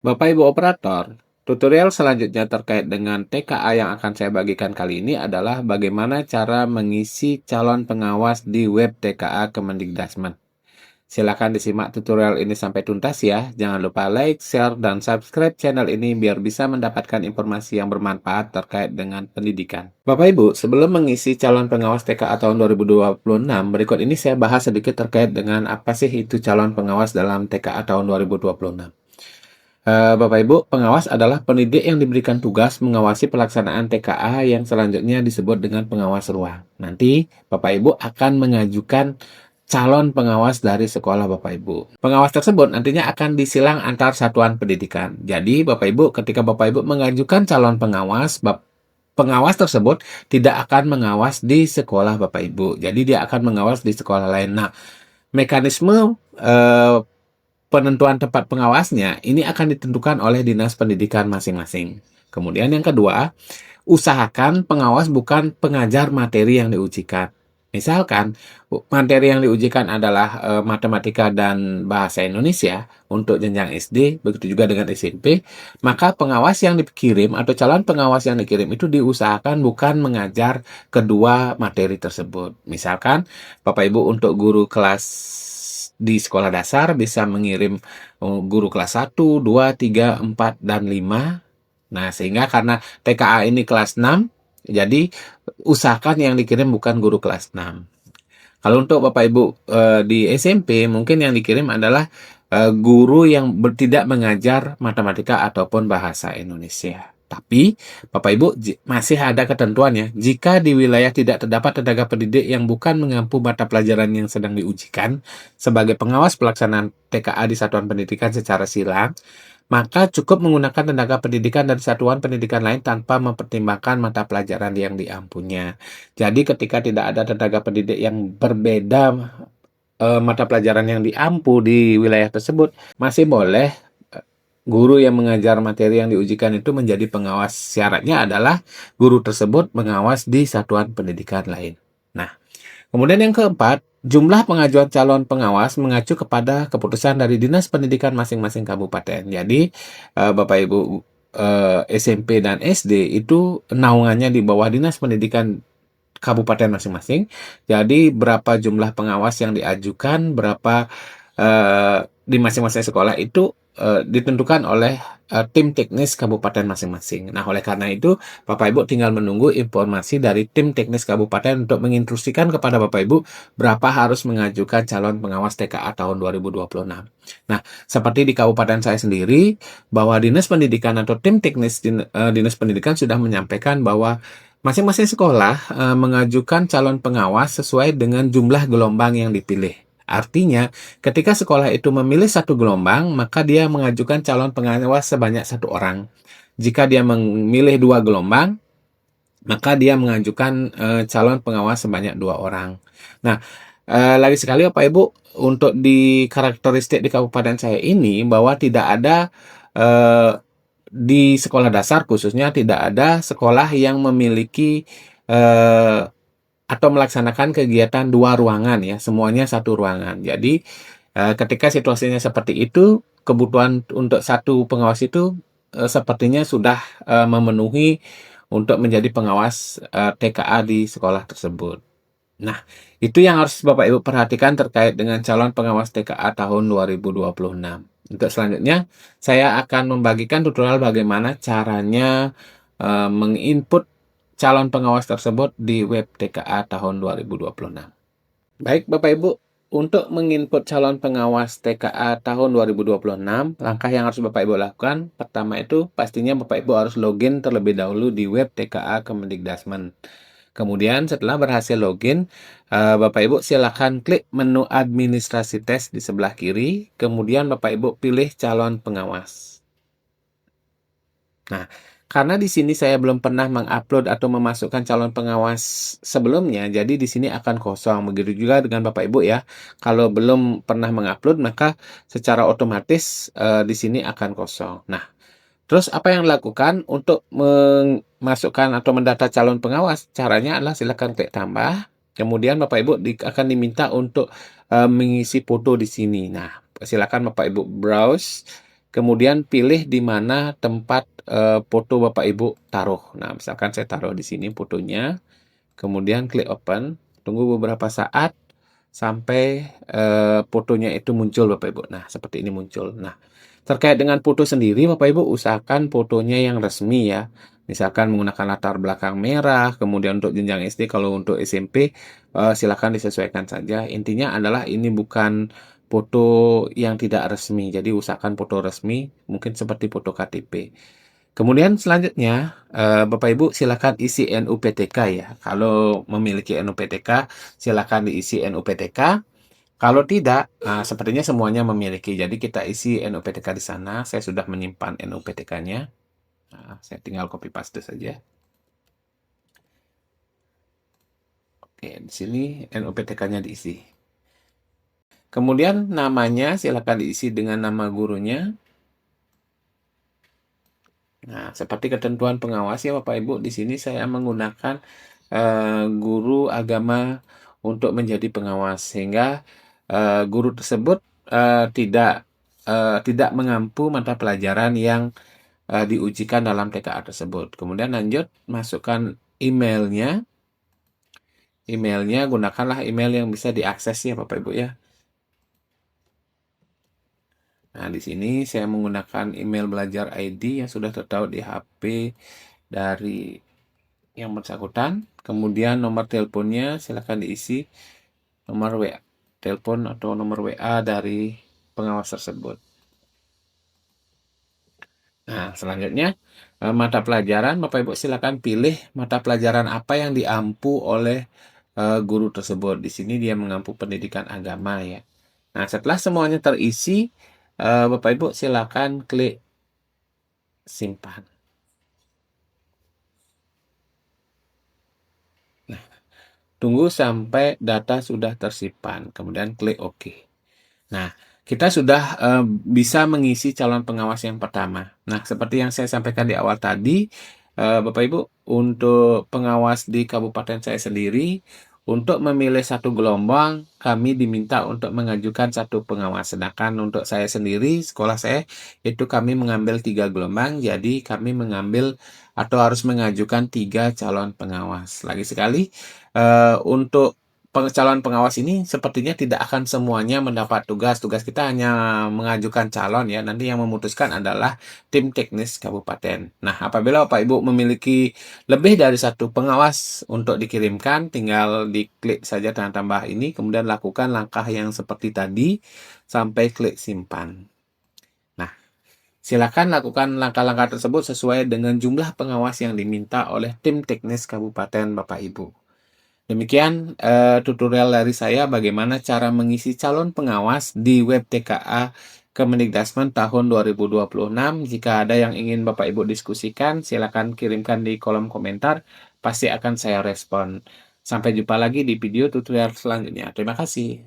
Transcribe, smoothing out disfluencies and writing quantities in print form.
Bapak Ibu operator, tutorial selanjutnya terkait dengan TKA yang akan saya bagikan kali ini adalah bagaimana cara mengisi calon pengawas di web TKA Kemendikbudristek. Silakan disimak tutorial ini sampai tuntas ya. Jangan lupa like, share, dan subscribe channel ini biar bisa mendapatkan informasi yang bermanfaat terkait dengan pendidikan. Bapak Ibu, sebelum mengisi calon pengawas TKA tahun 2026, berikut ini saya bahas sedikit terkait dengan apa sih itu calon pengawas dalam TKA tahun 2026. Bapak Ibu, pengawas adalah pendidik yang diberikan tugas mengawasi pelaksanaan TKA yang selanjutnya disebut dengan pengawas ruang. Nanti Bapak Ibu akan mengajukan calon pengawas dari sekolah Bapak Ibu. Pengawas tersebut nantinya akan disilang antar satuan pendidikan. Jadi Bapak Ibu, ketika Bapak Ibu mengajukan calon pengawas, pengawas tersebut tidak akan mengawas di sekolah Bapak Ibu. Jadi dia akan mengawas di sekolah lain. Nah, mekanisme penentuan tempat pengawasnya ini akan ditentukan oleh dinas pendidikan masing-masing. Kemudian yang kedua, usahakan pengawas bukan pengajar materi yang diujikan. Misalkan materi yang diujikan adalah matematika dan bahasa Indonesia untuk jenjang SD, begitu juga dengan SMP, maka pengawas yang dikirim atau calon pengawas yang dikirim itu diusahakan bukan mengajar kedua materi tersebut. Misalkan Bapak Ibu untuk guru kelas di sekolah dasar bisa mengirim guru kelas 1, 2, 3, 4, dan 5. Nah, sehingga karena TKA ini kelas 6, jadi usahakan yang dikirim bukan guru kelas 6. Kalau untuk Bapak Ibu di SMP, mungkin yang dikirim adalah guru yang tidak mengajar matematika ataupun bahasa Indonesia. Tapi Bapak Ibu masih ada ketentuannya. Jika di wilayah tidak terdapat tenaga pendidik yang bukan mengampu mata pelajaran yang sedang diujikan sebagai pengawas pelaksanaan TKA di satuan pendidikan secara silang, maka cukup menggunakan tenaga pendidikan dari satuan pendidikan lain tanpa mempertimbangkan mata pelajaran yang diampunya. Jadi ketika tidak ada tenaga pendidik yang berbeda mata pelajaran yang diampu di wilayah tersebut, masih boleh guru yang mengajar materi yang diujikan itu menjadi pengawas. Syaratnya adalah guru tersebut mengawas di satuan pendidikan lain. Nah, kemudian yang keempat, jumlah pengajuan calon pengawas mengacu kepada keputusan dari Dinas Pendidikan masing-masing kabupaten. Jadi, Bapak Ibu SMP dan SD itu naungannya di bawah Dinas Pendidikan kabupaten masing-masing. Jadi, berapa jumlah pengawas yang diajukan, berapa di masing-masing sekolah itu ditentukan oleh tim teknis kabupaten masing-masing. Nah, oleh karena itu, Bapak Ibu tinggal menunggu informasi dari tim teknis kabupaten untuk menginstruksikan kepada Bapak Ibu berapa harus mengajukan calon pengawas TKA tahun 2026. Nah, seperti di kabupaten saya sendiri, bahwa Dinas Pendidikan atau tim teknis Dinas Pendidikan sudah menyampaikan bahwa masing-masing sekolah mengajukan calon pengawas sesuai dengan jumlah gelombang yang dipilih. Artinya, ketika sekolah itu memilih satu gelombang, maka dia mengajukan calon pengawas sebanyak satu orang. Jika dia memilih dua gelombang, maka dia mengajukan calon pengawas sebanyak dua orang. Nah, lagi sekali Bapak Ibu, untuk di karakteristik di kabupaten saya ini, bahwa tidak ada di sekolah dasar khususnya tidak ada sekolah yang memiliki atau melaksanakan kegiatan dua ruangan ya, semuanya satu ruangan. Jadi ketika situasinya seperti itu, kebutuhan untuk satu pengawas itu sepertinya sudah memenuhi untuk menjadi pengawas TKA di sekolah tersebut. Nah, itu yang harus Bapak Ibu perhatikan terkait dengan calon pengawas TKA tahun 2026. Untuk selanjutnya, saya akan membagikan tutorial bagaimana caranya menginput calon pengawas tersebut di web TKA tahun 2026. Baik, Bapak Ibu, untuk menginput calon pengawas TKA tahun 2026, langkah yang harus Bapak Ibu lakukan, pertama itu pastinya Bapak Ibu harus login terlebih dahulu di web TKA Kemendikbudristek. Kemudian setelah berhasil login, Bapak Ibu silakan klik menu administrasi tes di sebelah kiri, kemudian Bapak Ibu pilih calon pengawas. Nah, karena di sini saya belum pernah mengupload atau memasukkan calon pengawas sebelumnya, jadi di sini akan kosong. Begitu juga dengan Bapak Ibu ya. Kalau belum pernah mengupload, maka secara otomatis di sini akan kosong. Nah, terus apa yang dilakukan untuk memasukkan atau mendata calon pengawas? Caranya adalah silakan klik tambah. Kemudian Bapak Ibu akan diminta untuk mengisi foto di sini. Nah, silakan Bapak Ibu browse. kemudian pilih di mana tempat foto Bapak Ibu taruh. Nah, misalkan saya taruh di sini fotonya, kemudian klik open, tunggu beberapa saat sampai fotonya itu muncul Bapak Ibu. Nah, seperti ini muncul. Nah, terkait dengan foto sendiri Bapak Ibu usahakan fotonya yang resmi ya. Misalkan menggunakan latar belakang merah, kemudian untuk jenjang SD, kalau untuk SMP silakan disesuaikan saja. Intinya adalah ini bukan foto yang tidak resmi. Jadi usahakan foto resmi, mungkin seperti foto KTP. Kemudian selanjutnya, Bapak Ibu silakan isi NUPTK ya. Kalau memiliki NUPTK, silakan diisi NUPTK. Kalau tidak, sepertinya semuanya memiliki. Jadi kita isi NUPTK di sana. Saya sudah menyimpan NUPTK-nya. Nah, saya tinggal copy paste saja. Oke, di sini NUPTK-nya diisi. Kemudian namanya silakan diisi dengan nama gurunya. Nah, seperti ketentuan pengawas ya Bapak Ibu, di sini saya menggunakan guru agama untuk menjadi pengawas sehingga guru tersebut tidak mengampu mata pelajaran yang diujikan dalam TKA tersebut. Kemudian lanjut masukkan emailnya. Emailnya gunakanlah email yang bisa diakses ya Bapak Ibu ya. Nah, di sini saya menggunakan email belajar ID yang sudah terdapat di HP dari yang bersangkutan. Kemudian nomor teleponnya silakan diisi nomor WA, telepon atau nomor WA dari pengawas tersebut. Nah, selanjutnya mata pelajaran, Bapak Ibu silakan pilih mata pelajaran apa yang diampu oleh guru tersebut. Di sini dia mengampu pendidikan agama ya. Nah, setelah semuanya terisi, Bapak Ibu silakan klik simpan. Nah, tunggu sampai data sudah tersimpan, kemudian klik OK. Nah, kita sudah bisa mengisi calon pengawas yang pertama. Nah, seperti yang saya sampaikan di awal tadi, Bapak Ibu, untuk pengawas di kabupaten saya sendiri, untuk memilih satu gelombang, kami diminta untuk mengajukan satu pengawas. Sedangkan untuk saya sendiri, sekolah saya, itu kami mengambil 3 gelombang, jadi kami mengambil atau harus mengajukan 3 calon pengawas. Lagi sekali, untuk calon pengawas ini sepertinya tidak akan semuanya mendapat tugas. Tugas kita hanya mengajukan calon ya. Nanti yang memutuskan adalah tim teknis kabupaten. Nah, apabila Bapak Ibu memiliki lebih dari satu pengawas untuk dikirimkan, tinggal diklik saja tanda tambah ini, kemudian lakukan langkah yang seperti tadi sampai klik simpan. Nah, silakan lakukan langkah-langkah tersebut sesuai dengan jumlah pengawas yang diminta oleh tim teknis kabupaten Bapak Ibu. Demikian tutorial dari saya bagaimana cara mengisi calon pengawas di web TKA Kemendikdasmen tahun 2026. Jika ada yang ingin Bapak Ibu diskusikan, silakan kirimkan di kolom komentar. Pasti akan saya respon. Sampai jumpa lagi di video tutorial selanjutnya. Terima kasih.